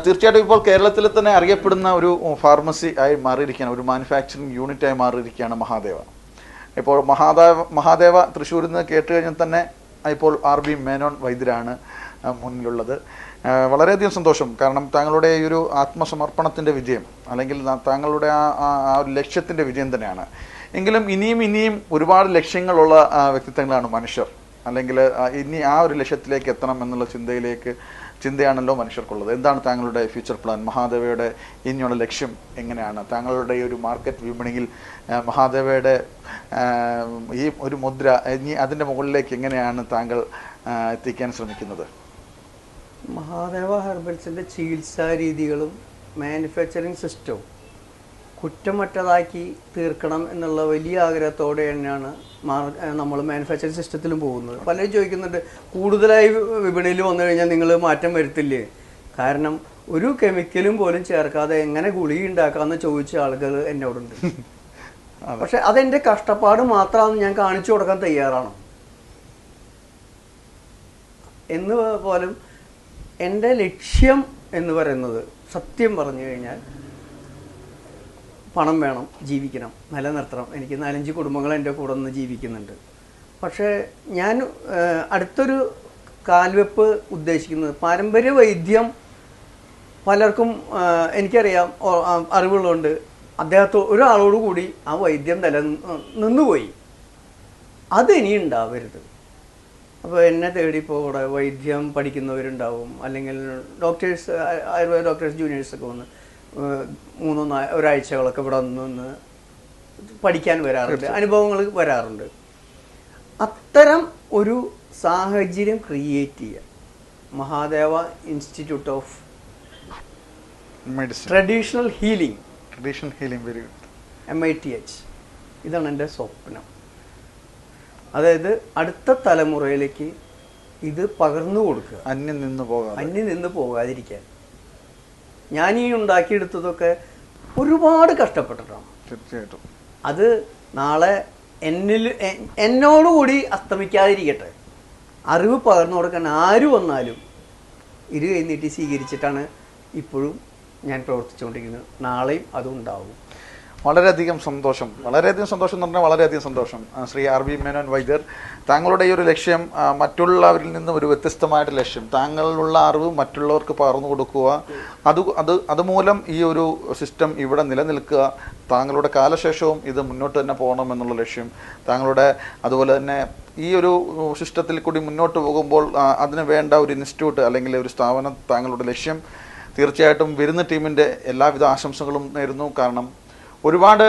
തീർച്ചയായിട്ടും ഇപ്പോൾ കേരളത്തിൽ തന്നെ അറിയപ്പെടുന്ന ഒരു ഫാർമസി ആയി മാറിയിരിക്കുകയാണ്, ഒരു മാനുഫാക്ചറിങ് യൂണിറ്റ് ആയി മാറിയിരിക്കുകയാണ് മഹാദേവ. ഇപ്പോൾ മഹാദേവ തൃശ്ശൂരിൽ നിന്ന് കേട്ട് കഴിഞ്ഞാൽ തന്നെ ഇപ്പോൾ RB മേനോൻ വൈദ്യരാണ് മുന്നിലുള്ളത്. വളരെയധികം സന്തോഷം. കാരണം താങ്കളുടെ ഈ ഒരു ആത്മസമർപ്പണത്തിൻ്റെ വിജയം, അല്ലെങ്കിൽ താങ്കളുടെ ആ ഒരു ലക്ഷ്യത്തിൻ്റെ വിജയം തന്നെയാണ്. എങ്കിലും ഇനിയും ഒരുപാട് ലക്ഷ്യങ്ങളുള്ള വ്യക്തിത്വങ്ങളാണ് മനുഷ്യർ. അല്ലെങ്കിൽ ഇനി ആ ഒരു ലക്ഷ്യത്തിലേക്ക് എത്തണം എന്നുള്ള ചിന്തയാണല്ലോ മനുഷ്യർക്കുള്ളത്. എന്താണ് താങ്കളുടെ ഫ്യൂച്ചർ പ്ലാൻ? മഹാദേവയുടെ ഇനിയുള്ള ലക്ഷ്യം എങ്ങനെയാണ്? താങ്കളുടെ ഈ ഒരു മാർക്കറ്റ് വിപണിയിൽ മഹാദേവയുടെ ഈ ഒരു മുദ്ര ഇനി അതിൻ്റെ മുകളിലേക്ക് എങ്ങനെയാണ് താങ്കൾ എത്തിക്കാൻ ശ്രമിക്കുന്നത്? മഹാദേവ ഹെർബൽസിൻ്റെ ചികിത്സാ രീതികളും മാനുഫാക്ചറിങ് സിസ്റ്റവും കുറ്റമറ്റതാക്കി തീർക്കണം എന്നുള്ള വലിയ ആഗ്രഹത്തോടെ തന്നെയാണ് നമ്മൾ മാനുഫാക്ചറിങ് സിസ്റ്റത്തിലും പോകുന്നത്. പലരും ചോദിക്കുന്നുണ്ട്, കൂടുതലായി വിപണിയിൽ വന്നു കഴിഞ്ഞാൽ നിങ്ങൾ മാറ്റം വരുത്തില്ലേ? കാരണം ഒരു കെമിക്കലും പോലും ചേർക്കാതെ എങ്ങനെ ഗുളിക ഉണ്ടാക്കാമെന്ന് ചോദിച്ച ആളുകൾ എന്നോടുണ്ട്. പക്ഷെ അതെൻ്റെ കഷ്ടപ്പാട് മാത്രമാണെന്ന് ഞാൻ കാണിച്ചു കൊടുക്കാൻ തയ്യാറാണ്. എന്ന് പോലും എൻ്റെ ലക്ഷ്യം എന്ന് പറയുന്നത്, സത്യം പറഞ്ഞു കഴിഞ്ഞാൽ, പണം വേണം, ജീവിക്കണം, നിലനിർത്തണം. എനിക്ക് 4-5 കുടുംബങ്ങൾ എൻ്റെ കൂടെ നിന്ന് ജീവിക്കുന്നുണ്ട്. പക്ഷേ ഞാൻ അടുത്തൊരു കാൽവെപ്പ് ഉദ്ദേശിക്കുന്നത്, പാരമ്പര്യ വൈദ്യം പലർക്കും എനിക്കറിയാം, അറിവുള്ളതുകൊണ്ട് ഒരാളോട് കൂടി ആ വൈദ്യം നിന്നുപോയി. അതിനി ഉണ്ടാവരുത്. അപ്പോൾ എന്നെ തേടി ഇപ്പോൾ ഇവിടെ വൈദ്യം പഠിക്കുന്നവരുണ്ടാവും, അല്ലെങ്കിൽ ഡോക്ടേഴ്സ്, ആയുർവേദ ഡോക്ടേഴ്സ് ജൂനിയേഴ്സൊക്കെ വന്ന് 3 ഒരാഴ്ചകളൊക്കെ ഇവിടെ നിന്ന് പഠിക്കാൻ വരാറുണ്ട്, അനുഭവങ്ങൾ വരാറുണ്ട്. അത്തരം ഒരു സാഹചര്യം ക്രിയേറ്റ് ചെയ്യുക. Mahadeva institute of traditional healing, very good, MITH, ഇതാണ് എൻ്റെ സ്വപ്നം. അതായത് അടുത്ത തലമുറയിലേക്ക് ഇത് പകർന്നു കൊടുക്കുക, അന്യം നിന്ന് പോകാതിരിക്കാൻ. ഞാൻ ഈ ഉണ്ടാക്കിയെടുത്തതൊക്കെ ഒരുപാട് കഷ്ടപ്പെട്ടിട്ടാണ്. തീർച്ചയായിട്ടും അത് നാളെ എന്നോടുകൂടി അസ്തമിക്കാതിരിക്കട്ടെ. അറിവ് പകർന്നു കൊടുക്കാൻ ആര് വന്നാലും കൈ നീട്ടി സ്വീകരിച്ചിട്ടാണ് ഇപ്പോഴും ഞാൻ പ്രവർത്തിച്ചുകൊണ്ടിരിക്കുന്നത്. നാളെയും അതുണ്ടാവും. വളരെയധികം സന്തോഷം എന്ന് പറഞ്ഞാൽ വളരെയധികം സന്തോഷം. ശ്രീ RB മേനോൻ വൈദ്യർ, താങ്കളുടെ ഈ ഒരു ലക്ഷ്യം മറ്റുള്ളവരിൽ നിന്നും ഒരു വ്യത്യസ്തമായിട്ട് ലക്ഷ്യം, താങ്കളുള്ള അറിവ് മറ്റുള്ളവർക്ക് പകർന്നു കൊടുക്കുക, അതുമൂലം ഈ ഒരു സിസ്റ്റം ഇവിടെ നിലനിൽക്കുക, താങ്കളുടെ കാലശേഷവും ഇത് മുന്നോട്ട് തന്നെ പോകണം എന്നുള്ള ലക്ഷ്യം, താങ്കളുടെ അതുപോലെ തന്നെ ഈ ഒരു സിസ്റ്റത്തിൽ കൂടി മുന്നോട്ട് പോകുമ്പോൾ അതിന് വേണ്ട ഒരു ഇൻസ്റ്റിറ്റ്യൂട്ട് അല്ലെങ്കിൽ ഒരു സ്ഥാപനം താങ്കളുടെ ലക്ഷ്യം. തീർച്ചയായിട്ടും വരുന്ന ടീമിൻ്റെ എല്ലാവിധ ആശംസകളും നേരുന്നു. കാരണം ഒരുപാട്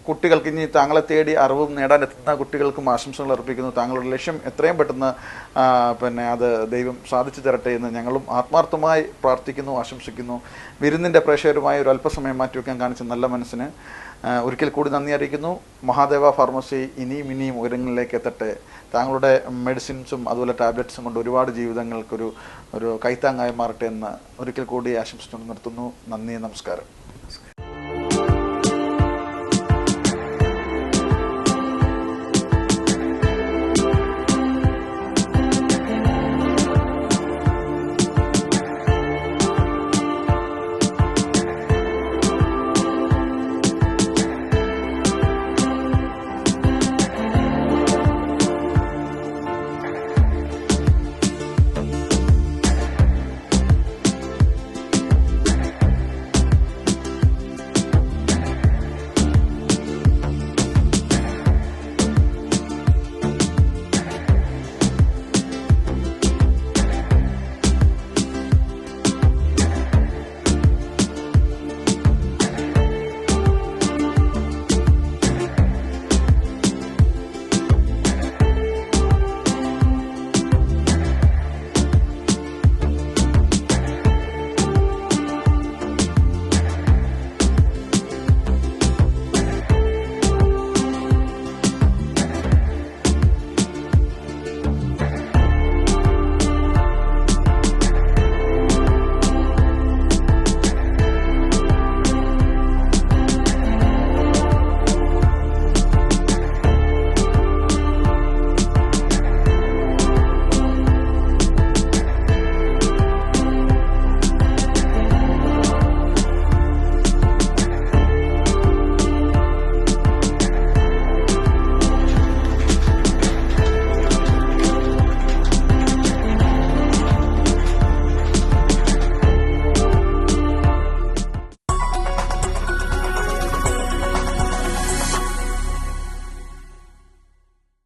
കുട്ടികൾക്ക് ഇനി താങ്കളെ തേടി അറിവും നേടാനെത്തുന്ന കുട്ടികൾക്കും ആശംസകൾ അർപ്പിക്കുന്നു. താങ്കളുടെ ലക്ഷ്യം എത്രയും പെട്ടെന്ന് അത് ദൈവം സാധിച്ചു തരട്ടെ എന്ന് ഞങ്ങളും ആത്മാർത്ഥമായി പ്രാർത്ഥിക്കുന്നു, ആശംസിക്കുന്നു. വിരുന്നിൻ്റെ പ്രേക്ഷകരുമായി ഒരു അല്പസമയം മാറ്റിവെക്കാൻ കാണിച്ച നല്ല മനസ്സിന് ഒരിക്കൽ കൂടി നന്ദി അറിയിക്കുന്നു. മഹാദേവ ഫാർമസി ഇനിയും ഉയരങ്ങളിലേക്ക് എത്തട്ടെ. താങ്കളുടെ മെഡിസിൻസും അതുപോലെ ടാബ്ലറ്റ്സും കൊണ്ട് ഒരുപാട് ജീവിതങ്ങൾക്കൊരു കൈത്താങ്ങായി മാറട്ടെ എന്ന് ഒരിക്കൽ കൂടി ആശംസിച്ചുകൊണ്ട് നിർത്തുന്നു. നന്ദി, നമസ്കാരം.